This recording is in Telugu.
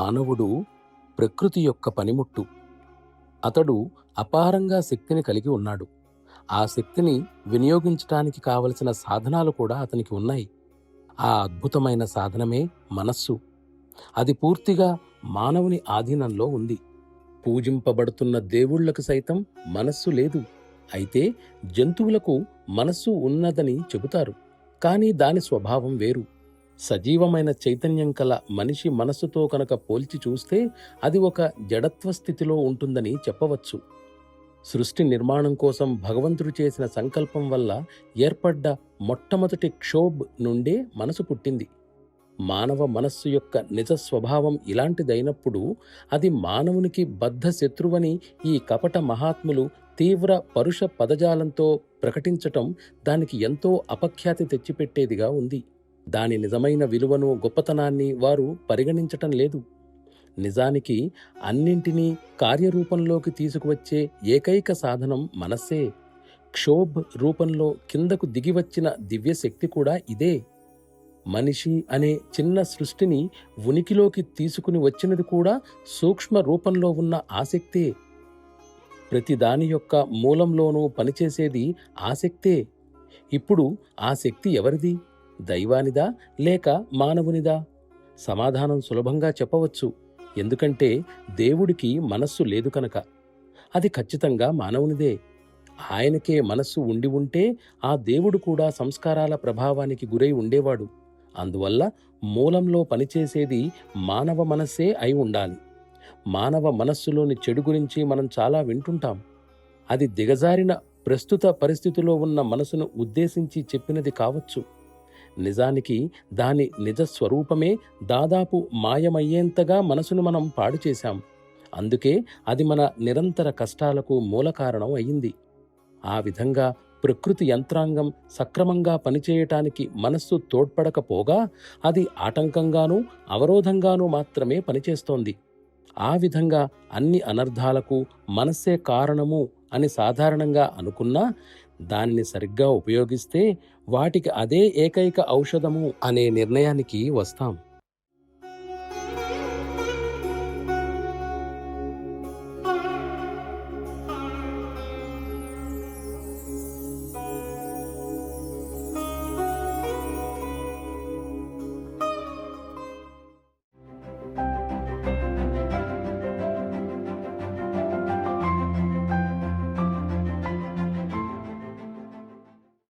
మానవుడు ప్రకృతి యొక్క పనిముట్టు. అతడు అపారంగా శక్తిని కలిగి ఉన్నాడు. ఆ శక్తిని వినియోగించటానికి కావలసిన సాధనాలు కూడా అతనికి ఉన్నాయి. ఆ అద్భుతమైన సాధనమే మనస్సు. అది పూర్తిగా మానవుని ఆధీనంలో ఉంది. పూజింపబడుతున్న దేవుళ్లకు సైతం మనస్సు లేదు. అయితే జంతువులకు మనస్సు ఉన్నదని చెబుతారు. కానీ దాని స్వభావం వేరు. సజీవమైన చైతన్యం కల మనిషి మనస్సుతో కనుక పోల్చి చూస్తే అది ఒక జడత్వ స్థితిలో ఉంటుందని చెప్పవచ్చు. సృష్టి నిర్మాణం కోసం భగవంతుడు చేసిన సంకల్పం వల్ల ఏర్పడ్డ మొట్టమొదటి క్షోభ్ నుండే మనసు పుట్టింది. మానవ మనస్సు యొక్క నిజ స్వభావం ఇలాంటిదైనప్పుడు అది మానవునికి బద్ధ శత్రువని ఈ కపట మహాత్ములు తీవ్ర పరుష పదజాలంతో ప్రకటించటం దానికి ఎంతో అపఖ్యాతి తెచ్చిపెట్టేదిగా ఉంది. దాని నిజమైన విలువను, గొప్పతనాన్ని వారు పరిగణించటం లేదు. నిజానికి అన్నింటినీ కార్యరూపంలోకి తీసుకువచ్చే ఏకైక సాధనం మనస్సే. క్షోభ్ రూపంలో కిందకు దిగివచ్చిన దివ్యశక్తి కూడా ఇదే. మనిషి అనే చిన్న సృష్టిని ఉనికిలోకి తీసుకుని వచ్చినది కూడా సూక్ష్మ రూపంలో ఉన్న ఆసక్తే. ప్రతిదాని యొక్క మూలంలోనూ పనిచేసేది ఆసక్తే. ఇప్పుడు ఆ శక్తి ఎవరిది? దైవానిదా లేక మానవునిదా? సమాధానం సులభంగా చెప్పవచ్చు. ఎందుకంటే దేవుడికి మనస్సు లేదు కనుక. అది ఖచ్చితంగా మానవునిదే. ఆయనకే మనస్సు ఉండి ఉంటే ఆ దేవుడు కూడా సంస్కారాల ప్రభావానికి గురై ఉండేవాడు. అందువల్ల మూలంలో పనిచేసేది మానవ మనస్సే అయి ఉండాలి. మానవ మనస్సులోని చెడు గురించి మనం చాలా వింటుంటాం. అది దిగజారిన ప్రస్తుత పరిస్థితిలో ఉన్న మనసును ఉద్దేశించి చెప్పినది కావచ్చు. నిజానికి దాని నిజ స్వరూపమే దాదాపు మాయమయ్యేంతగా మనసును మనం పాడు చేశాం. అందుకే అది మన నిరంతర కష్టాలకు మూల కారణం అయింది. ఆ విధంగా ప్రకృతి యంత్రాంగం సక్రమంగా పనిచేయటానికి మనస్సు తోడ్పడకపోగా అది ఆటంకంగానూ అవరోధంగానూ మాత్రమే పనిచేస్తోంది. ఆ విధంగా అన్ని అనర్థాలకు మనస్సే కారణము అని సాధారణంగా అనుకున్నా దానిని సరిగ్గా ఉపయోగిస్తే వాటికి అదే ఏకైక ఔషధము అనే నిర్ణయానికి వస్తాం.